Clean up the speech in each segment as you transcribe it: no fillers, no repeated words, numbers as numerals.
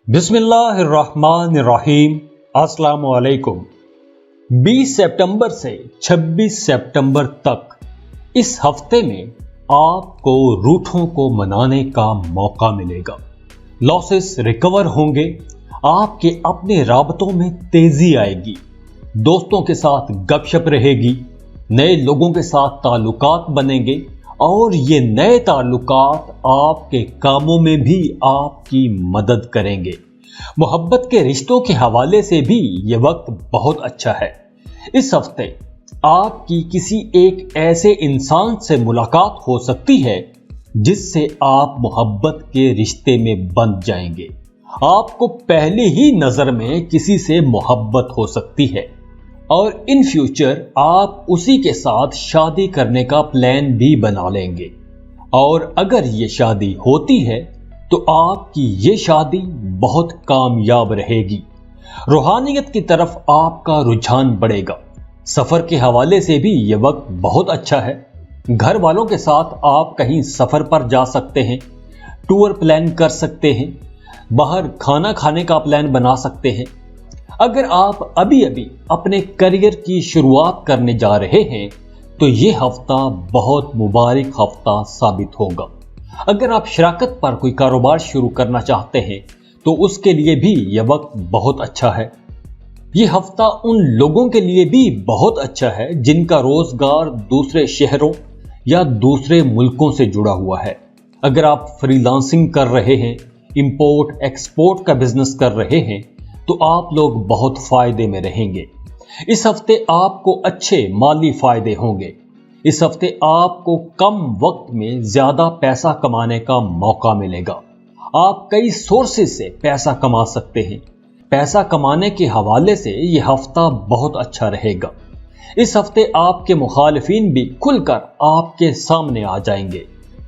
بسم اللہ الرحمن الرحیم۔ السلام علیکم۔ 20 سپٹمبر سے 26 سپٹمبر تک اس ہفتے میں آپ کو روٹوں کو منانے کا موقع ملے گا۔ لاسز ریکور ہوں گے، آپ کے اپنے رابطوں میں تیزی آئے گی، دوستوں کے ساتھ گپ شپ رہے گی، نئے لوگوں کے ساتھ تعلقات بنیں گے اور یہ نئے تعلقات آپ کے کاموں میں بھی آپ کی مدد کریں گے۔ محبت کے رشتوں کے حوالے سے بھی یہ وقت بہت اچھا ہے۔ اس ہفتے آپ کی کسی ایک ایسے انسان سے ملاقات ہو سکتی ہے جس سے آپ محبت کے رشتے میں بندھ جائیں گے۔ آپ کو پہلی ہی نظر میں کسی سے محبت ہو سکتی ہے اور ان فیوچر آپ اسی کے ساتھ شادی کرنے کا پلان بھی بنا لیں گے، اور اگر یہ شادی ہوتی ہے تو آپ کی یہ شادی بہت کامیاب رہے گی۔ روحانیت کی طرف آپ کا رجحان بڑھے گا۔ سفر کے حوالے سے بھی یہ وقت بہت اچھا ہے۔ گھر والوں کے ساتھ آپ کہیں سفر پر جا سکتے ہیں، ٹور پلان کر سکتے ہیں، باہر کھانا کھانے کا پلان بنا سکتے ہیں۔ اگر آپ ابھی اپنے کریئر کی شروعات کرنے جا رہے ہیں تو یہ ہفتہ بہت مبارک ہفتہ ثابت ہوگا۔ اگر آپ شراکت پر کوئی کاروبار شروع کرنا چاہتے ہیں تو اس کے لیے بھی یہ وقت بہت اچھا ہے۔ یہ ہفتہ ان لوگوں کے لیے بھی بہت اچھا ہے جن کا روزگار دوسرے شہروں یا دوسرے ملکوں سے جڑا ہوا ہے۔ اگر آپ فری لانسنگ کر رہے ہیں، امپورٹ ایکسپورٹ کا بزنس کر رہے ہیں تو آپ لوگ بہت فائدے میں رہیں گے۔ اس ہفتے آپ کو اچھے مالی فائدے ہوں گے۔ اس ہفتے آپ کو کم وقت میں زیادہ پیسہ کمانے کا موقع ملے گا۔ آپ کئی سورسز سے پیسہ کما سکتے ہیں۔ پیسہ کمانے کے حوالے سے یہ ہفتہ بہت اچھا رہے گا۔ اس ہفتے آپ کے مخالفین بھی کھل کر آپ کے سامنے آ جائیں گے۔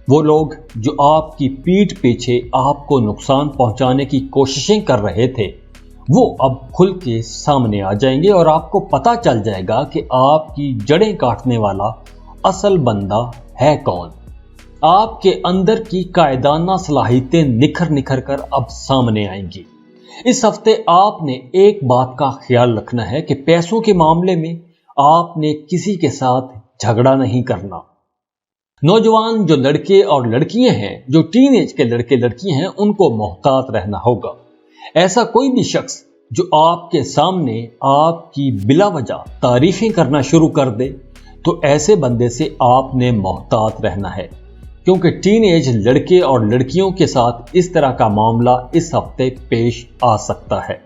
وہ لوگ جو آپ کی پیٹھ پیچھے آپ کو نقصان پہنچانے کی کوششیں کر رہے تھے وہ اب کھل کے سامنے آ جائیں گے اور آپ کو پتہ چل جائے گا کہ آپ کی جڑیں کاٹنے والا اصل بندہ ہے کون۔ آپ کے اندر کی قائدانہ صلاحیتیں نکھر کر اب سامنے آئیں گی۔ اس ہفتے آپ نے ایک بات کا خیال رکھنا ہے کہ پیسوں کے معاملے میں آپ نے کسی کے ساتھ جھگڑا نہیں کرنا۔ نوجوان جو لڑکے اور لڑکیاں ہیں، جو ٹین ایج کے لڑکے لڑکیاں ہیں، ان کو محتاط رہنا ہوگا۔ ایسا کوئی بھی شخص جو آپ کے سامنے آپ کی بلا وجہ تعریفیں کرنا شروع کر دے تو ایسے بندے سے آپ نے محتاط رہنا ہے، کیونکہ ٹین ایج لڑکے اور لڑکیوں کے ساتھ اس طرح کا معاملہ اس ہفتے پیش آ سکتا ہے۔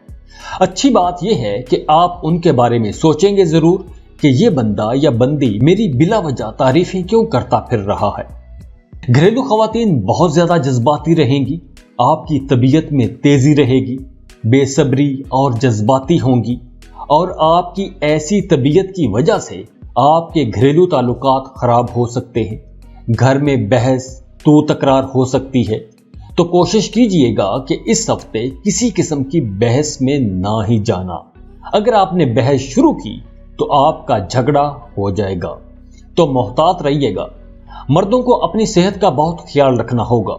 اچھی بات یہ ہے کہ آپ ان کے بارے میں سوچیں گے ضرور کہ یہ بندہ یا بندی میری بلا وجہ تعریفیں کیوں کرتا پھر رہا ہے۔ گھریلو خواتین بہت زیادہ جذباتی رہیں گی، آپ کی طبیعت میں تیزی رہے گی، بے صبری اور جذباتی ہوں گی، اور آپ کی ایسی طبیعت کی وجہ سے آپ کے گھریلو تعلقات خراب ہو سکتے ہیں۔ گھر میں بحث تو تکرار ہو سکتی ہے، تو کوشش کیجئے گا کہ اس ہفتے کسی قسم کی بحث میں نہ ہی جانا۔ اگر آپ نے بحث شروع کی تو آپ کا جھگڑا ہو جائے گا، تو محتاط رہیے گا۔ مردوں کو اپنی صحت کا بہت خیال رکھنا ہوگا۔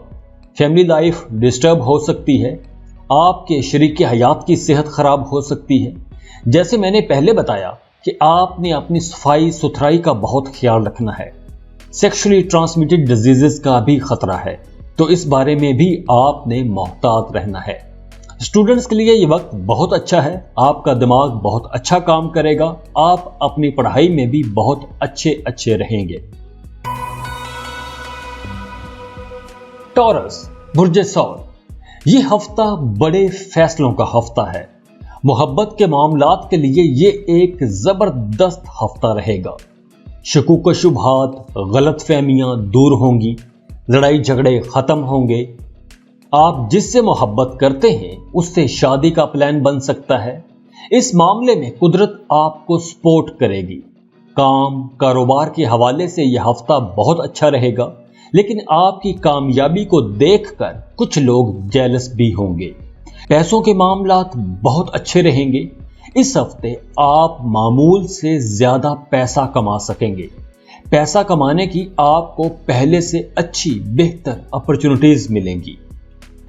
فیملی لائف ڈسٹرب ہو سکتی ہے، آپ کے شریک حیات کی صحت خراب ہو سکتی ہے۔ جیسے میں نے پہلے بتایا کہ آپ نے اپنی صفائی ستھرائی کا بہت خیال رکھنا ہے۔ سیکشولی ٹرانسمیٹڈ ڈیزیزز کا بھی خطرہ ہے، تو اس بارے میں بھی آپ نے محتاط رہنا ہے۔ اسٹوڈنٹس کے لیے یہ وقت بہت اچھا ہے، آپ کا دماغ بہت اچھا کام کرے گا، آپ اپنی پڑھائی میں بھی بہت اچھے رہیں گے۔ ٹورس، برج ثور، یہ ہفتہ بڑے فیصلوں کا ہفتہ ہے۔ محبت کے معاملات کے لیے یہ ایک زبردست ہفتہ رہے گا۔ شکوک و شبہات، غلط فہمیاں دور ہوں گی، لڑائی جھگڑے ختم ہوں گے۔ آپ جس سے محبت کرتے ہیں اس سے شادی کا پلان بن سکتا ہے۔ اس معاملے میں قدرت آپ کو سپورٹ کرے گی۔ کام کاروبار کے حوالے سے یہ ہفتہ بہت اچھا رہے گا، لیکن آپ کی کامیابی کو دیکھ کر کچھ لوگ جیلس بھی ہوں گے۔ پیسوں کے معاملات بہت اچھے رہیں گے۔ اس ہفتے آپ معمول سے زیادہ پیسہ کما سکیں گے۔ پیسہ کمانے کی آپ کو پہلے سے اچھی بہتر اپرچونٹیز ملیں گی۔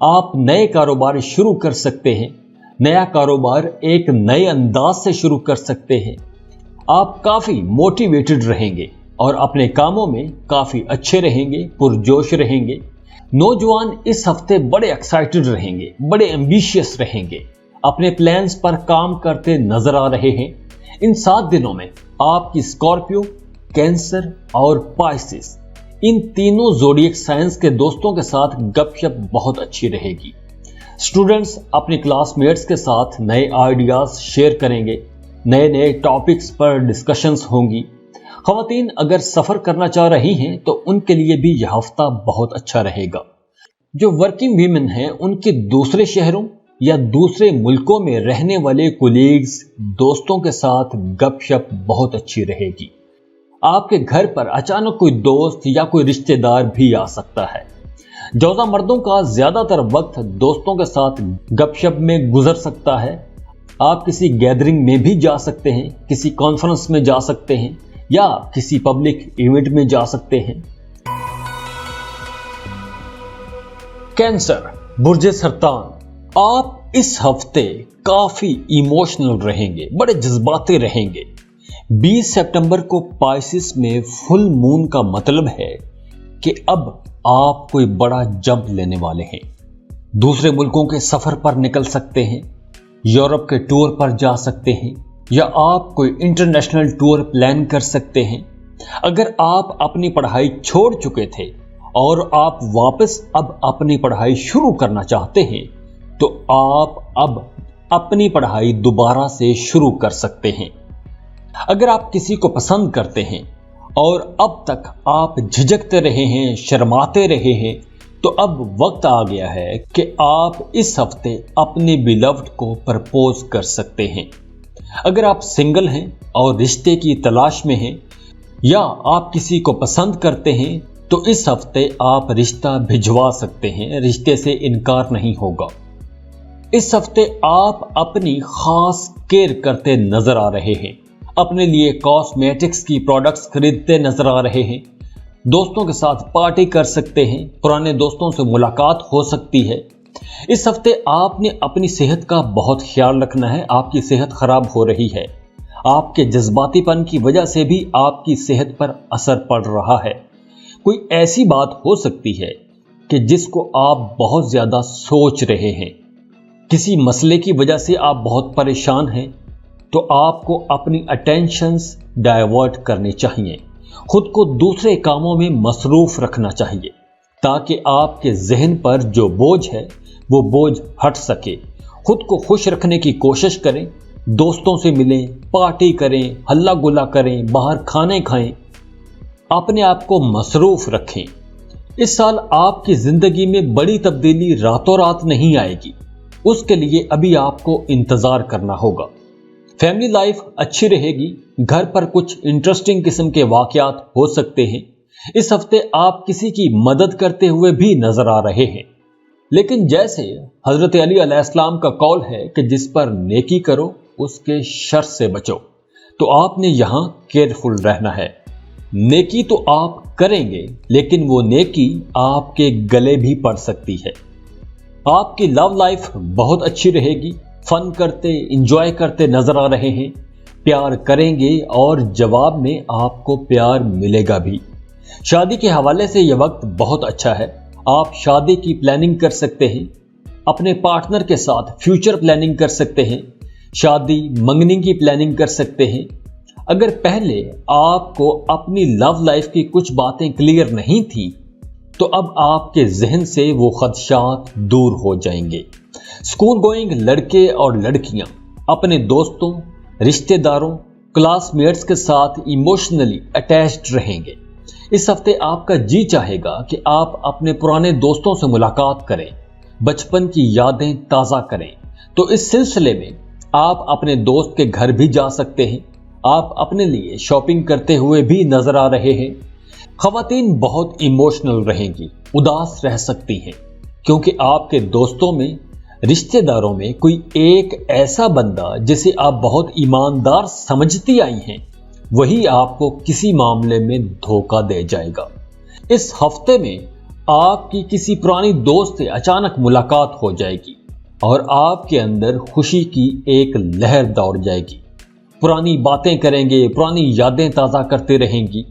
آپ نئے کاروبار شروع کر سکتے ہیں، نیا کاروبار ایک نئے انداز سے شروع کر سکتے ہیں۔ آپ کافی موٹیویٹڈ رہیں گے اور اپنے کاموں میں کافی اچھے رہیں گے، پرجوش رہیں گے۔ نوجوان اس ہفتے بڑے ایکسائٹڈ رہیں گے، بڑے ایمبیشیس رہیں گے، اپنے پلانز پر کام کرتے نظر آ رہے ہیں۔ ان 7 دنوں میں آپ کی اسکارپیو، کینسر اور پائسس، ان تینوں زوڈیک سائنس کے دوستوں کے ساتھ گپ شپ بہت اچھی رہے گی۔ اسٹوڈنٹس اپنے کلاس میٹس کے ساتھ نئے آئیڈیاز شیئر کریں گے، نئے ٹاپکس پر ڈسکشنز ہوں گی۔ خواتین اگر سفر کرنا چاہ رہی ہیں تو ان کے لیے بھی یہ ہفتہ بہت اچھا رہے گا۔ جو ورکنگ ویمن ہیں ان کے دوسرے شہروں یا دوسرے ملکوں میں رہنے والے کولیگز، دوستوں کے ساتھ گپ شپ بہت اچھی رہے گی۔ آپ کے گھر پر اچانک کوئی دوست یا کوئی رشتہ دار بھی آ سکتا ہے۔ جوزا مردوں کا زیادہ تر وقت دوستوں کے ساتھ گپ شپ میں گزر سکتا ہے۔ آپ کسی گیدرنگ میں بھی جا سکتے ہیں، کسی کانفرنس میں جا سکتے ہیں یا کسی پبلک ایونٹ میں جا سکتے ہیں۔ کینسر، برج سرطان، آپ اس ہفتے کافی ایموشنل رہیں گے، بڑے جذباتی رہیں گے۔ 20 سپٹمبر کو پائسس میں فل مون کا مطلب ہے کہ اب آپ کوئی بڑا جمپ لینے والے ہیں۔ دوسرے ملکوں کے سفر پر نکل سکتے ہیں، یورپ کے ٹور پر جا سکتے ہیں یا آپ کوئی انٹرنیشنل ٹور پلان کر سکتے ہیں۔ اگر آپ اپنی پڑھائی چھوڑ چکے تھے اور آپ واپس اب اپنی پڑھائی شروع کرنا چاہتے ہیں تو آپ اب اپنی پڑھائی دوبارہ سے شروع کر سکتے ہیں۔ اگر آپ کسی کو پسند کرتے ہیں اور اب تک آپ جھجکتے رہے ہیں، شرماتے رہے ہیں، تو اب وقت آ گیا ہے کہ آپ اس ہفتے اپنے بیلوڈ کو پرپوز کر سکتے ہیں۔ اگر آپ سنگل ہیں اور رشتے کی تلاش میں ہیں یا آپ کسی کو پسند کرتے ہیں تو اس ہفتے آپ رشتہ بھجوا سکتے ہیں، رشتے سے انکار نہیں ہوگا۔ اس ہفتے آپ اپنی خاص کیئر کرتے نظر آ رہے ہیں، اپنے لیے کاسمیٹکس کی پروڈکٹس خریدتے نظر آ رہے ہیں، دوستوں کے ساتھ پارٹی کر سکتے ہیں، پرانے دوستوں سے ملاقات ہو سکتی ہے۔ اس ہفتے آپ نے اپنی صحت کا بہت خیال رکھنا ہے، آپ کی صحت خراب ہو رہی ہے۔ آپ کے جذباتی پن کی وجہ سے بھی آپ کی صحت پر اثر پڑ رہا ہے۔ کوئی ایسی بات ہو سکتی ہے کہ جس کو آپ بہت زیادہ سوچ رہے ہیں، کسی مسئلے کی وجہ سے آپ بہت پریشان ہیں، تو آپ کو اپنی اٹینشنز ڈائیورٹ کرنی چاہیے، خود کو دوسرے کاموں میں مصروف رکھنا چاہیے تاکہ آپ کے ذہن پر جو بوجھ ہے وہ بوجھ ہٹ سکے۔ خود کو خوش رکھنے کی کوشش کریں، دوستوں سے ملیں، پارٹی کریں، ہلا گلا کریں، باہر کھانے کھائیں، اپنے آپ کو مصروف رکھیں۔ اس سال آپ کی زندگی میں بڑی تبدیلی راتوں رات نہیں آئے گی، اس کے لیے ابھی آپ کو انتظار کرنا ہوگا۔ فیملی لائف اچھی رہے گی، گھر پر کچھ انٹرسٹنگ قسم کے واقعات ہو سکتے ہیں۔ اس ہفتے آپ کسی کی مدد کرتے ہوئے بھی نظر آ رہے ہیں، لیکن جیسے حضرت علی علیہ السلام کا قول ہے کہ جس پر نیکی کرو اس کے شر سے بچو، تو آپ نے یہاں کیئرفل رہنا ہے۔ نیکی تو آپ کریں گے لیکن وہ نیکی آپ کے گلے بھی پڑ سکتی ہے۔ آپ کی لو لائف بہت اچھی رہے گی، فن کرتے، انجوائے کرتے نظر آ رہے ہیں، پیار کریں گے اور جواب میں آپ کو پیار ملے گا بھی۔ شادی کے حوالے سے یہ وقت بہت اچھا ہے، آپ شادی کی پلاننگ کر سکتے ہیں، اپنے پارٹنر کے ساتھ فیوچر پلاننگ کر سکتے ہیں، شادی منگنی کی پلاننگ کر سکتے ہیں۔ اگر پہلے آپ کو اپنی لو لائف کی کچھ باتیں کلیئر نہیں تھی تو اب آپ کے ذہن سے وہ خدشات دور ہو جائیں گے۔ اسکول گوئنگ لڑکے اور لڑکیاں اپنے دوستوں، رشتہ داروں، کلاس میٹس کے ساتھ ایموشنلی اٹیچڈ رہیں گے۔ اس ہفتے آپ کا جی چاہے گا کہ آپ اپنے پرانے دوستوں سے ملاقات کریں، بچپن کی یادیں تازہ کریں، تو اس سلسلے میں آپ اپنے دوست کے گھر بھی جا سکتے ہیں۔ آپ اپنے لیے شاپنگ کرتے ہوئے بھی نظر آ رہے ہیں۔ خواتین بہت ایموشنل رہیں گی، اداس رہ سکتی ہیں، کیونکہ آپ کے دوستوں میں، رشتہ داروں میں کوئی ایک ایسا بندہ جسے آپ بہت ایماندار سمجھتی آئی ہیں، وہی آپ کو کسی معاملے میں دھوکہ دے جائے گا۔ اس ہفتے میں آپ کی کسی پرانی دوست سے اچانک ملاقات ہو جائے گی اور آپ کے اندر خوشی کی ایک لہر دوڑ جائے گی۔ پرانی باتیں کریں گے، پرانی یادیں تازہ کرتے رہیں گی۔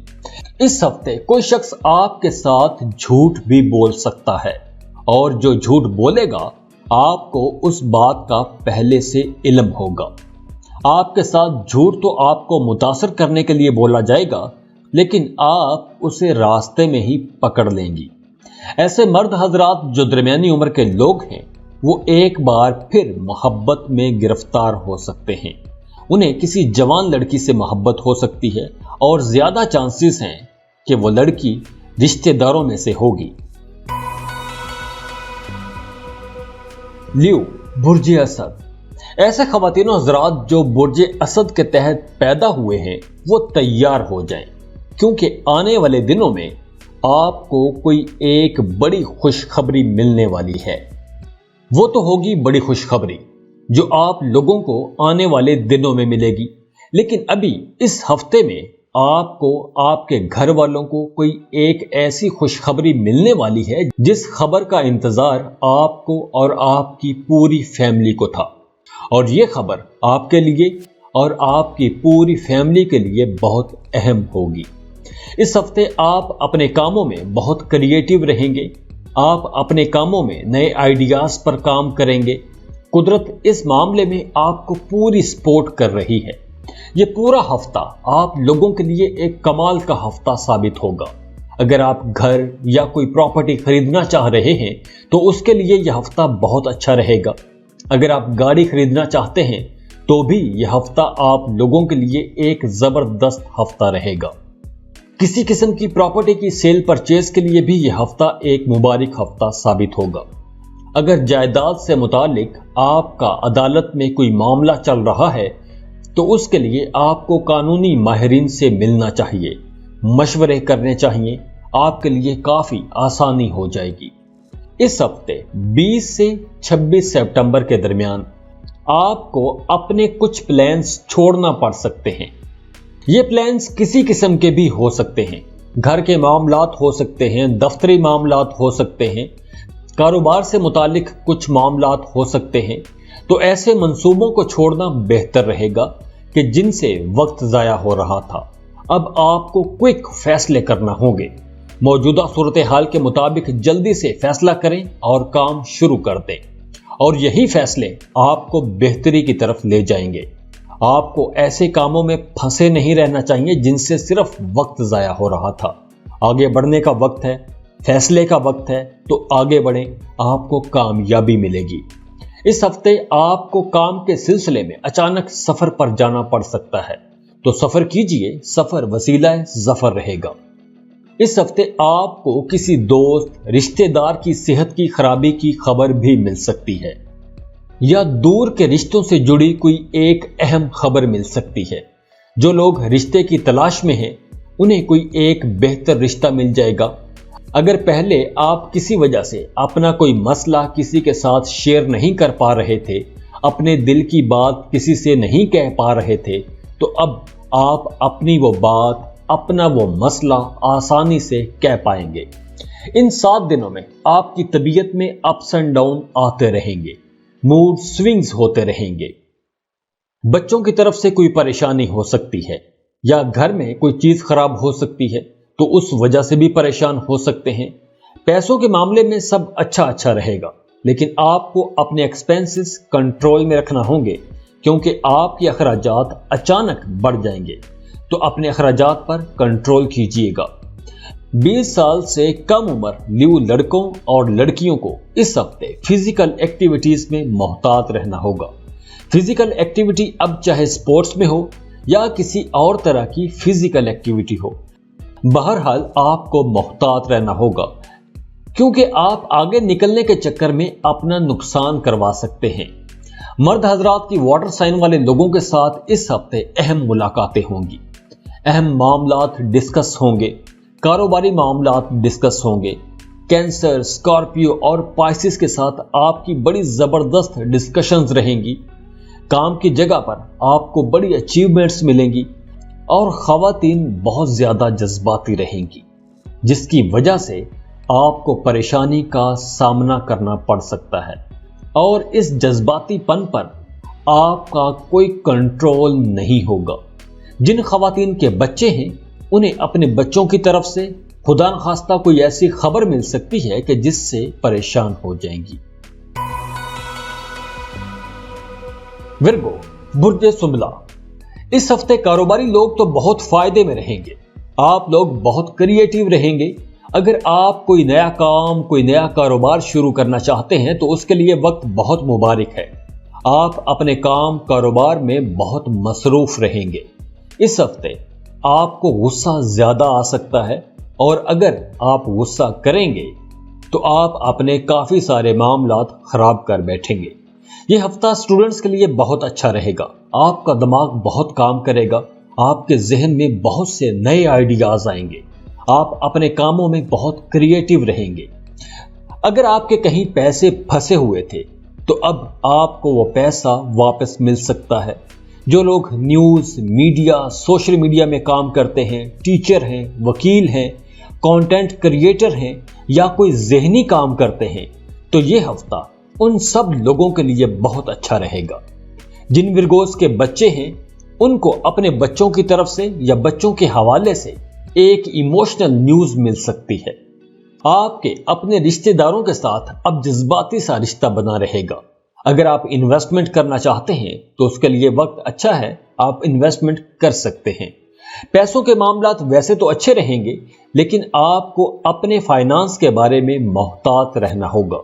اس ہفتے کوئی شخص آپ کے ساتھ جھوٹ بھی بول سکتا ہے، اور جو جھوٹ بولے گا آپ کو اس بات کا پہلے سے علم ہوگا۔ آپ کے ساتھ جھوٹ تو آپ کو متاثر کرنے کے لیے بولا جائے گا، لیکن آپ اسے راستے میں ہی پکڑ لیں گی۔ ایسے مرد حضرات جو درمیانی عمر کے لوگ ہیں، وہ ایک بار پھر محبت میں گرفتار ہو سکتے ہیں۔ انہیں کسی جوان لڑکی سے محبت ہو سکتی ہے، اور زیادہ چانسز ہیں کہ وہ لڑکی رشتہ داروں میں سے ہوگی۔ لیو، برج اسد۔ ایسے خواتین و حضرات جو برج اسد کے تحت پیدا ہوئے ہیں، وہ تیار ہو جائیں، کیونکہ آنے والے دنوں میں آپ کو کوئی ایک بڑی خوشخبری ملنے والی ہے۔ وہ تو ہوگی بڑی خوشخبری جو آپ لوگوں کو آنے والے دنوں میں ملے گی، لیکن ابھی اس ہفتے میں آپ کو آپ کے گھر والوں کو کوئی ایک ایسی خوشخبری ملنے والی ہے جس خبر کا انتظار آپ کو اور آپ کی پوری فیملی کو تھا، اور یہ خبر آپ کے لیے اور آپ کی پوری فیملی کے لیے بہت اہم ہوگی۔ اس ہفتے آپ اپنے کاموں میں بہت کریٹیو رہیں گے۔ آپ اپنے کاموں میں نئے آئیڈیاز پر کام کریں گے۔ قدرت اس معاملے میں آپ کو پوری سپورٹ کر رہی ہے۔ یہ پورا ہفتہ آپ لوگوں کے لیے ایک کمال کا ہفتہ ثابت ہوگا۔ اگر آپ گھر یا کوئی پراپرٹی خریدنا چاہ رہے ہیں تو اس کے لیے یہ ہفتہ بہت اچھا رہے گا۔ اگر آپ گاڑی خریدنا چاہتے ہیں تو بھی یہ ہفتہ آپ لوگوں کے لیے ایک زبردست ہفتہ رہے گا۔ کسی قسم کی پراپرٹی کی سیل پرچیز کے لیے بھی یہ ہفتہ ایک مبارک ہفتہ ثابت ہوگا۔ اگر جائیداد سے متعلق آپ کا عدالت میں کوئی معاملہ چل رہا ہے تو اس کے لیے آپ کو قانونی ماہرین سے ملنا چاہیے، مشورے کرنے چاہیے، آپ کے لیے کافی آسانی ہو جائے گی۔ اس ہفتے 20 سے 26 سپٹمبر کے درمیان آپ کو اپنے کچھ پلانز چھوڑنا پڑ سکتے ہیں۔ یہ پلانز کسی قسم کے بھی ہو سکتے ہیں۔ گھر کے معاملات ہو سکتے ہیں، دفتری معاملات ہو سکتے ہیں، کاروبار سے متعلق کچھ معاملات ہو سکتے ہیں۔ تو ایسے منصوبوں کو چھوڑنا بہتر رہے گا کہ جن سے وقت ضائع ہو رہا تھا۔ اب آپ کو کوئک فیصلے کرنا ہوں گے۔ موجودہ صورتحال کے مطابق جلدی سے فیصلہ کریں اور کام شروع کر دیں، اور یہی فیصلے آپ کو بہتری کی طرف لے جائیں گے۔ آپ کو ایسے کاموں میں پھنسے نہیں رہنا چاہیے جن سے صرف وقت ضائع ہو رہا تھا۔ آگے بڑھنے کا وقت ہے، فیصلے کا وقت ہے، تو آگے بڑھیں، آپ کو کامیابی ملے گی۔ اس ہفتے آپ کو کام کے سلسلے میں اچانک سفر پر جانا پڑ سکتا ہے، تو سفر کیجئے، سفر وسیلہ ظفر رہے گا۔ اس ہفتے آپ کو کسی دوست، رشتہ دار کی صحت کی خرابی کی خبر بھی مل سکتی ہے، یا دور کے رشتوں سے جڑی کوئی ایک اہم خبر مل سکتی ہے۔ جو لوگ رشتے کی تلاش میں ہیں انہیں کوئی ایک بہتر رشتہ مل جائے گا۔ اگر پہلے آپ کسی وجہ سے اپنا کوئی مسئلہ کسی کے ساتھ شیئر نہیں کر پا رہے تھے، اپنے دل کی بات کسی سے نہیں کہہ پا رہے تھے، تو اب آپ اپنی وہ بات، اپنا وہ مسئلہ آسانی سے کہہ پائیں گے۔ ان 7 دنوں میں آپ کی طبیعت میں اپس اینڈ ڈاؤن آتے رہیں گے، موڈ سوئنگز ہوتے رہیں گے۔ بچوں کی طرف سے کوئی پریشانی ہو سکتی ہے، یا گھر میں کوئی چیز خراب ہو سکتی ہے، تو اس وجہ سے بھی پریشان ہو سکتے ہیں۔ پیسوں کے معاملے میں سب اچھا رہے گا، لیکن آپ کو اپنے ایکسپینسز کنٹرول میں رکھنا ہوں گے، کیونکہ آپ کے اخراجات اچانک بڑھ جائیں گے، تو اپنے اخراجات پر کنٹرول کیجئے گا۔ 20 سال سے کم عمر لیو لڑکوں اور لڑکیوں کو اس ہفتے فزیکل ایکٹیویٹیز میں محتاط رہنا ہوگا۔ فزیکل ایکٹیویٹی اب چاہے سپورٹس میں ہو یا کسی اور طرح کی فزیکل ایکٹیویٹی ہو، بہرحال آپ کو محتاط رہنا ہوگا، کیونکہ آپ آگے نکلنے کے چکر میں اپنا نقصان کروا سکتے ہیں۔ مرد حضرات کی واٹر سائن والے لوگوں کے ساتھ اس ہفتے اہم ملاقاتیں ہوں گی، اہم معاملات ڈسکس ہوں گے، کاروباری معاملات ڈسکس ہوں گے۔ کینسر، اسکارپیو اور پائسس کے ساتھ آپ کی بڑی زبردست ڈسکشنز رہیں گی۔ کام کی جگہ پر آپ کو بڑی اچیومنٹس ملیں گی، اور خواتین بہت زیادہ جذباتی رہیں گی، جس کی وجہ سے آپ کو پریشانی کا سامنا کرنا پڑ سکتا ہے اور اس جذباتی پن پر آپ کا کوئی کنٹرول نہیں ہوگا۔ جن خواتین کے بچے ہیں انہیں اپنے بچوں کی طرف سے خدا نخواستہ کوئی ایسی خبر مل سکتی ہے کہ جس سے پریشان ہو جائیں گی۔ ورگو، برج سنبلا، اس ہفتے کاروباری لوگ تو بہت فائدے میں رہیں گے۔ آپ لوگ بہت کریٹیو رہیں گے۔ اگر آپ کوئی نیا کام، کوئی نیا کاروبار شروع کرنا چاہتے ہیں تو اس کے لیے وقت بہت مبارک ہے۔ آپ اپنے کام کاروبار میں بہت مصروف رہیں گے۔ اس ہفتے آپ کو غصہ زیادہ آ سکتا ہے اور اگر آپ غصہ کریں گے تو آپ اپنے کافی سارے معاملات خراب کر بیٹھیں گے۔ یہ ہفتہ اسٹوڈنٹس کے لیے بہت اچھا رہے گا۔ آپ کا دماغ بہت کام کرے گا۔ آپ کے ذہن میں بہت سے نئے آئیڈیاز آئیں گے۔ آپ اپنے کاموں میں بہت کریٹیو رہیں گے۔ اگر آپ کے کہیں پیسے پھنسے ہوئے تھے تو اب آپ کو وہ پیسہ واپس مل سکتا ہے۔ جو لوگ نیوز، میڈیا، سوشل میڈیا میں کام کرتے ہیں، ٹیچر ہیں، وکیل ہیں، کانٹینٹ کریٹر ہیں یا کوئی ذہنی کام کرتے ہیں تو یہ ہفتہ ان سب لوگوں کے لیے بہت اچھا رہے گا۔ جن ورگوز کے بچے ہیں ان کو اپنے بچوں کی طرف سے یا بچوں کے حوالے سے ایک ایموشنل نیوز مل سکتی ہے۔ آپ کے اپنے رشتہ داروں کے ساتھ اب جذباتی سا رشتہ بنا رہے گا۔ اگر آپ انویسٹمنٹ کرنا چاہتے ہیں تو اس کے لیے وقت اچھا ہے، آپ انویسٹمنٹ کر سکتے ہیں۔ پیسوں کے معاملات ویسے تو اچھے رہیں گے لیکن آپ کو اپنے فائنانس کے بارے میں محتاط رہنا ہوگا۔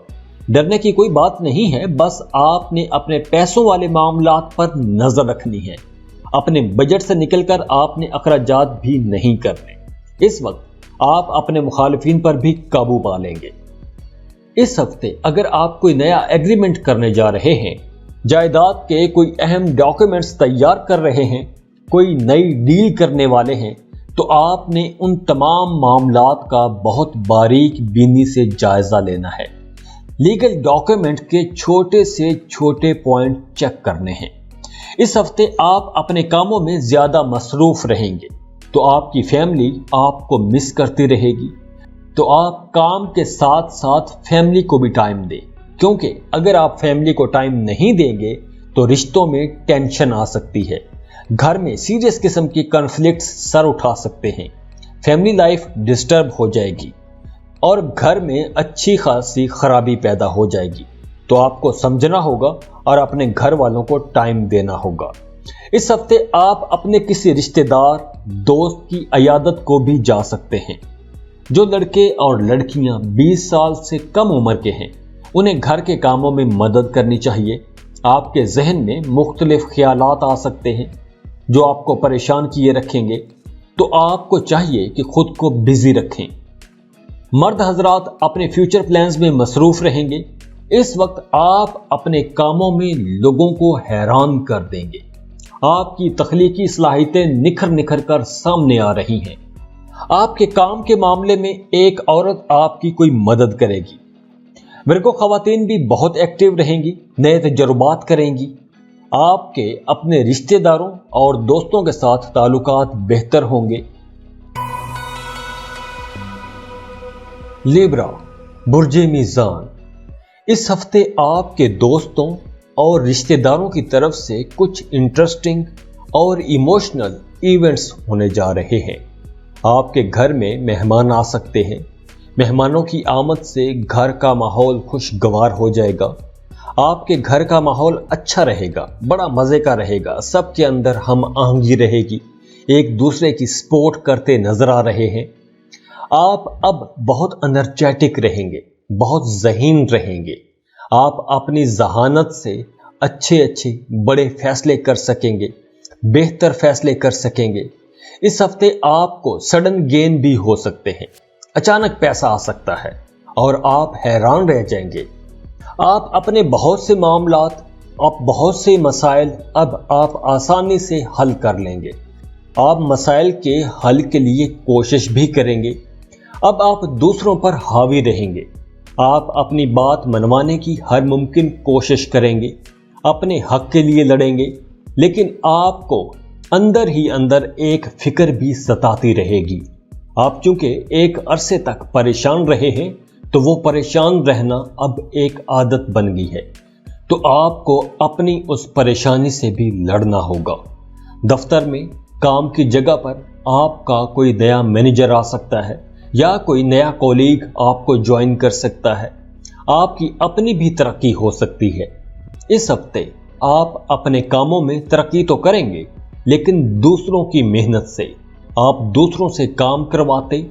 ڈرنے کی کوئی بات نہیں ہے، بس آپ نے اپنے پیسوں والے معاملات پر نظر رکھنی ہے۔ اپنے بجٹ سے نکل کر آپ نے اخراجات بھی نہیں کرنے۔ اس وقت آپ اپنے مخالفین پر بھی قابو پا لیں گے۔ اس ہفتے اگر آپ کوئی نیا ایگریمنٹ کرنے جا رہے ہیں، جائیداد کے کوئی اہم ڈاکیومنٹس تیار کر رہے ہیں، کوئی نئی ڈیل کرنے والے ہیں تو آپ نے ان تمام معاملات کا بہت باریک بینی سے جائزہ لینا ہے۔ لیگل ڈاکیومنٹ کے چھوٹے سے چھوٹے پوائنٹ چیک کرنے ہیں۔ اس ہفتے آپ اپنے کاموں میں زیادہ مصروف رہیں گے تو آپ کی فیملی آپ کو مس کرتی رہے گی، تو آپ کام کے ساتھ ساتھ فیملی کو بھی ٹائم دیں، کیونکہ اگر آپ فیملی کو ٹائم نہیں دیں گے تو رشتوں میں ٹینشن آ سکتی ہے، گھر میں سیریس قسم کی کنفلکٹس سر اٹھا سکتے ہیں، فیملی لائف ڈسٹرب ہو جائے گی اور گھر میں اچھی خاصی خرابی پیدا ہو جائے گی۔ تو آپ کو سمجھنا ہوگا اور اپنے گھر والوں کو ٹائم دینا ہوگا۔ اس ہفتے آپ اپنے کسی رشتہ دار، دوست کی عیادت کو بھی جا سکتے ہیں۔ جو لڑکے اور لڑکیاں 20 سال سے کم عمر کے ہیں انہیں گھر کے کاموں میں مدد کرنی چاہیے۔ آپ کے ذہن میں مختلف خیالات آ سکتے ہیں جو آپ کو پریشان کیے رکھیں گے، تو آپ کو چاہیے کہ خود کو بزی رکھیں۔ مرد حضرات اپنے فیوچر پلانز میں مصروف رہیں گے۔ اس وقت آپ اپنے کاموں میں لوگوں کو حیران کر دیں گے۔ آپ کی تخلیقی صلاحیتیں نکھر نکھر کر سامنے آ رہی ہیں۔ آپ کے کام کے معاملے میں ایک عورت آپ کی کوئی مدد کرے گی۔ ورگو خواتین بھی بہت ایکٹیو رہیں گی، نئے تجربات کریں گی۔ آپ کے اپنے رشتہ داروں اور دوستوں کے ساتھ تعلقات بہتر ہوں گے۔ لیبرا، برج میزان، اس ہفتے آپ کے دوستوں اور رشتہ داروں کی طرف سے کچھ انٹرسٹنگ اور ایموشنل ایونٹس ہونے جا رہے ہیں۔ آپ کے گھر میں مہمان آ سکتے ہیں۔ مہمانوں کی آمد سے گھر کا ماحول خوشگوار ہو جائے گا۔ آپ کے گھر کا ماحول اچھا رہے گا، بڑا مزے کا رہے گا، سب کے اندر ہم آہنگی رہے گی، ایک دوسرے کی سپورٹ کرتے نظر آ رہے ہیں۔ آپ اب بہت انرجیٹک رہیں گے، بہت ذہین رہیں گے۔ آپ اپنی ذہانت سے اچھے بڑے فیصلے کر سکیں گے، بہتر فیصلے کر سکیں گے۔ اس ہفتے آپ کو سڈن گین بھی ہو سکتے ہیں، اچانک پیسہ آ سکتا ہے اور آپ حیران رہ جائیں گے۔ آپ اپنے بہت سے معاملات، بہت سے مسائل اب آپ آسانی سے حل کر لیں گے۔ آپ مسائل کے حل کے لیے کوشش بھی کریں گے۔ اب آپ دوسروں پر حاوی رہیں گے۔ آپ اپنی بات منوانے کی ہر ممکن کوشش کریں گے، اپنے حق کے لیے لڑیں گے، لیکن آپ کو اندر ہی اندر ایک فکر بھی ستاتی رہے گی۔ آپ چونکہ ایک عرصے تک پریشان رہے ہیں تو وہ پریشان رہنا اب ایک عادت بن گئی ہے، تو آپ کو اپنی اس پریشانی سے بھی لڑنا ہوگا۔ دفتر میں، کام کی جگہ پر آپ کا کوئی نیا مینیجر آ سکتا ہے یا کوئی نیا کولیگ آپ کو جوائن کر سکتا ہے، آپ کی اپنی بھی ترقی ہو سکتی ہے۔ اس ہفتے آپ اپنے کاموں میں ترقی تو کریں گے، لیکن دوسروں کی محنت سے آپ دوسروں سے کام کرواتے،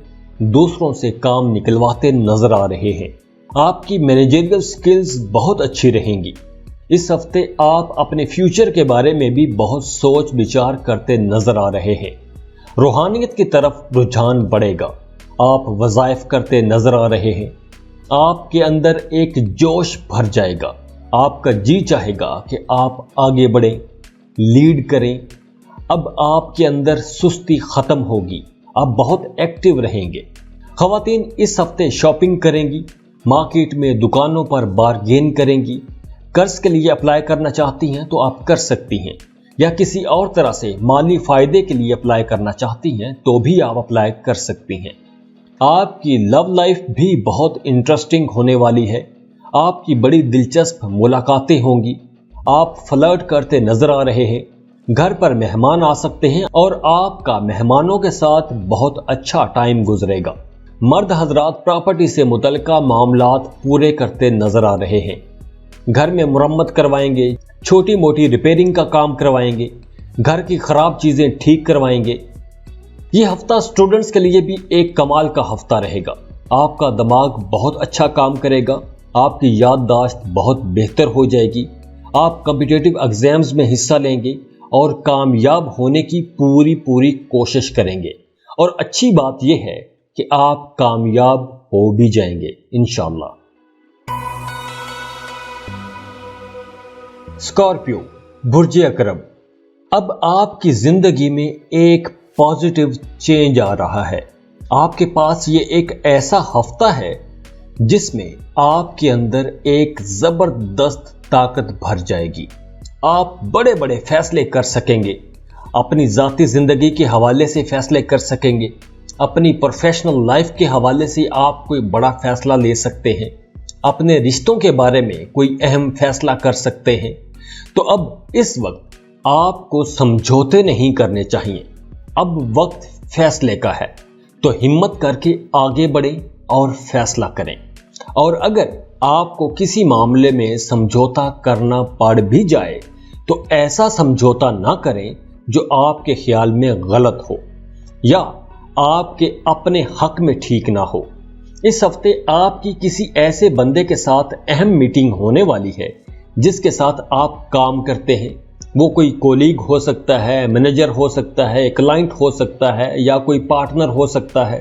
دوسروں سے کام نکلواتے نظر آ رہے ہیں۔ آپ کی مینیجریل سکلز بہت اچھی رہیں گی۔ اس ہفتے آپ اپنے فیوچر کے بارے میں بھی بہت سوچ بچار کرتے نظر آ رہے ہیں۔ روحانیت کی طرف رجحان بڑھے گا، آپ وظائف کرتے نظر آ رہے ہیں۔ آپ کے اندر ایک جوش بھر جائے گا، آپ کا جی چاہے گا کہ آپ آگے بڑھیں، لیڈ کریں۔ اب آپ کے اندر سستی ختم ہوگی، آپ بہت ایکٹیو رہیں گے۔ خواتین اس ہفتے شاپنگ کریں گی، مارکیٹ میں دکانوں پر بارگین کریں گی۔ قرض کے لیے اپلائی کرنا چاہتی ہیں تو آپ کر سکتی ہیں، یا کسی اور طرح سے مالی فائدے کے لیے اپلائی کرنا چاہتی ہیں تو بھی آپ اپلائی کر سکتی ہیں۔ آپ کی لو لائف بھی بہت انٹرسٹنگ ہونے والی ہے، آپ کی بڑی دلچسپ ملاقاتیں ہوں گی، آپ فلرٹ کرتے نظر آ رہے ہیں۔ گھر پر مہمان آ سکتے ہیں اور آپ کا مہمانوں کے ساتھ بہت اچھا ٹائم گزرے گا۔ مرد حضرات پراپرٹی سے متعلقہ معاملات پورے کرتے نظر آ رہے ہیں، گھر میں مرمت کروائیں گے، چھوٹی موٹی ریپیئرنگ کا کام کروائیں گے، گھر کی خراب چیزیں ٹھیک کروائیں گے۔ یہ ہفتہ اسٹوڈنٹس کے لیے بھی ایک کمال کا ہفتہ رہے گا، آپ کا دماغ بہت اچھا کام کرے گا، آپ کی یادداشت بہت بہتر ہو جائے گی، آپ کمپٹیٹیو ایگزامز میں حصہ لیں گے اور کامیاب ہونے کی پوری کوشش کریں گے، اور اچھی بات یہ ہے کہ آپ کامیاب ہو بھی جائیں گے انشاءاللہ۔ اسکارپیو، برج اکرم، اب آپ کی زندگی میں ایک پازیٹیو چینج آ رہا ہے۔ آپ کے پاس یہ ایک ایسا ہفتہ ہے جس میں آپ کے اندر ایک زبردست طاقت بھر جائے گی، آپ بڑے بڑے فیصلے کر سکیں گے، اپنی ذاتی زندگی کے حوالے سے فیصلے کر سکیں گے، اپنی پروفیشنل لائف کے حوالے سے آپ کوئی بڑا فیصلہ لے سکتے ہیں، اپنے رشتوں کے بارے میں کوئی اہم فیصلہ کر سکتے ہیں۔ تو اب اس وقت آپ کو سمجھوتے نہیں کرنے چاہیے، اب وقت فیصلے کا ہے، تو ہمت کر کے آگے بڑھیں اور فیصلہ کریں۔ اور اگر آپ کو کسی معاملے میں سمجھوتا کرنا پڑ بھی جائے تو ایسا سمجھوتا نہ کریں جو آپ کے خیال میں غلط ہو یا آپ کے اپنے حق میں ٹھیک نہ ہو۔ اس ہفتے آپ کی کسی ایسے بندے کے ساتھ اہم میٹنگ ہونے والی ہے جس کے ساتھ آپ کام کرتے ہیں، وہ کوئی کولیگ ہو سکتا ہے، مینیجر ہو سکتا ہے، کلائنٹ ہو سکتا ہے، یا کوئی پارٹنر ہو سکتا ہے۔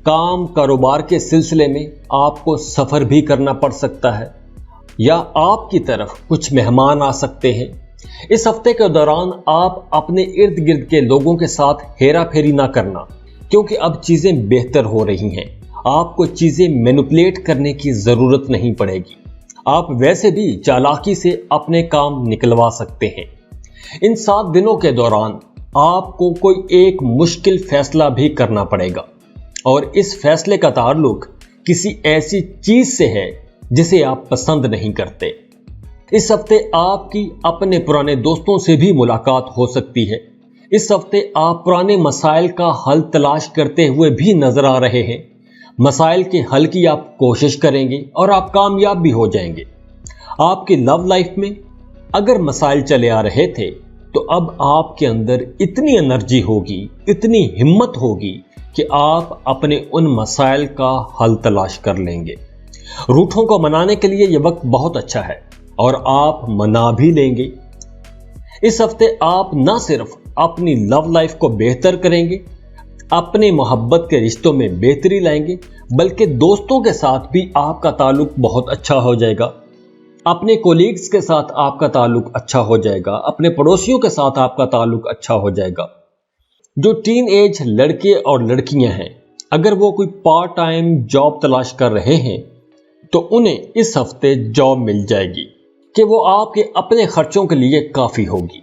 کام کاروبار کے سلسلے میں آپ کو سفر بھی کرنا پڑ سکتا ہے، یا آپ کی طرف کچھ مہمان آ سکتے ہیں۔ اس ہفتے کے دوران آپ اپنے ارد گرد کے لوگوں کے ساتھ ہیرا پھیری نہ کرنا، کیونکہ اب چیزیں بہتر ہو رہی ہیں، آپ کو چیزیں مینپولیٹ کرنے کی ضرورت نہیں پڑے گی، آپ ویسے بھی چالاکی سے اپنے کام نکلوا سکتے ہیں۔ ان 7 دنوں کے دوران آپ کو کوئی ایک مشکل فیصلہ بھی کرنا پڑے گا، اور اس فیصلے کا تعلق کسی ایسی چیز سے ہے جسے آپ پسند نہیں کرتے۔ اس ہفتے آپ کی اپنے پرانے دوستوں سے بھی ملاقات ہو سکتی ہے۔ اس ہفتے آپ پرانے مسائل کا حل تلاش کرتے ہوئے بھی نظر آ رہے ہیں، مسائل کے حل کی آپ کوشش کریں گے اور آپ کامیاب بھی ہو جائیں گے۔ آپ کی لو لائف میں اگر مسائل چلے آ رہے تھے تو اب آپ کے اندر اتنی انرجی ہوگی، اتنی ہمت ہوگی کہ آپ اپنے ان مسائل کا حل تلاش کر لیں گے۔ روٹھوں کو منانے کے لیے یہ وقت بہت اچھا ہے اور آپ منا بھی لیں گے۔ اس ہفتے آپ نہ صرف اپنی لو لائف کو بہتر کریں گے، اپنے محبت کے رشتوں میں بہتری لائیں گے، بلکہ دوستوں کے ساتھ بھی آپ کا تعلق بہت اچھا ہو جائے گا، اپنے کولیگز کے ساتھ آپ کا تعلق اچھا ہو جائے گا، اپنے پڑوسیوں کے ساتھ آپ کا تعلق اچھا ہو جائے گا۔ جو ٹین ایج لڑکے اور لڑکیاں ہیں، اگر وہ کوئی پارٹ ٹائم جاب تلاش کر رہے ہیں تو انہیں اس ہفتے جاب مل جائے گی کہ وہ آپ کے اپنے خرچوں کے لیے کافی ہوگی۔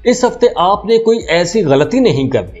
اس ہفتے آپ نے کوئی ایسی غلطی نہیں کرنی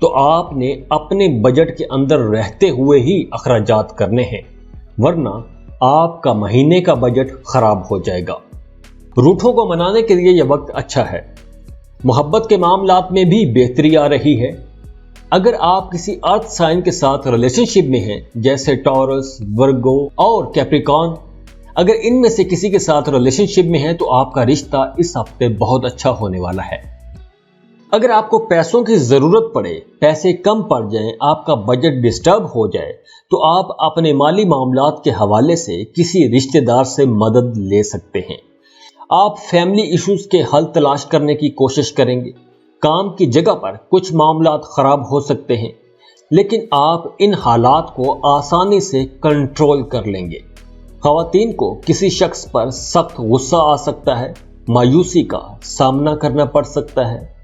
تو آپ نے اپنے بجٹ کے اندر رہتے ہوئے ہی اخراجات کرنے ہیں، ورنہ آپ کا مہینے کا بجٹ خراب ہو جائے گا۔ روٹھوں کو منانے کے لیے یہ وقت اچھا ہے۔ محبت کے معاملات میں بھی بہتری آ رہی ہے۔ اگر آپ کسی ارتھ سائن کے ساتھ ریلیشن شپ میں ہیں، جیسے ٹورس، ورگو اور کیپریکارن، اگر ان میں سے کسی کے ساتھ ریلیشن شپ میں ہیں تو آپ کا رشتہ اس ہفتے بہت اچھا ہونے والا ہے۔ اگر آپ کو پیسوں کی ضرورت پڑے، پیسے کم پڑ جائیں، آپ کا بجٹ ڈسٹرب ہو جائے، تو آپ اپنے مالی معاملات کے حوالے سے کسی رشتہ دار سے مدد لے سکتے ہیں۔ آپ فیملی ایشوز کے حل تلاش کرنے کی کوشش کریں گے۔ کام کی جگہ پر کچھ معاملات خراب ہو سکتے ہیں، لیکن آپ ان حالات کو آسانی سے کنٹرول کر لیں گے۔ خواتین کو کسی شخص پر سخت غصہ آ سکتا ہے، مایوسی کا سامنا کرنا پڑ سکتا ہے۔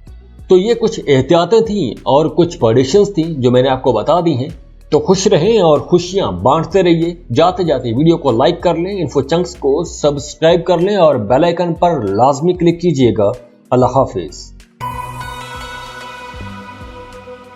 تو یہ کچھ احتیاطیں تھیں اور کچھ پریڈکشنز تھیں جو میں نے آپ کو بتا دی ہیں۔ تو خوش رہیں اور خوشیاں بانٹتے رہیے۔ جاتے جاتے ویڈیو کو لائک کر لیں، انفو چنکس کو سبسکرائب کر لیں اور بیل آئیکن پر لازمی کلک کیجیے گا۔ اللہ حافظ۔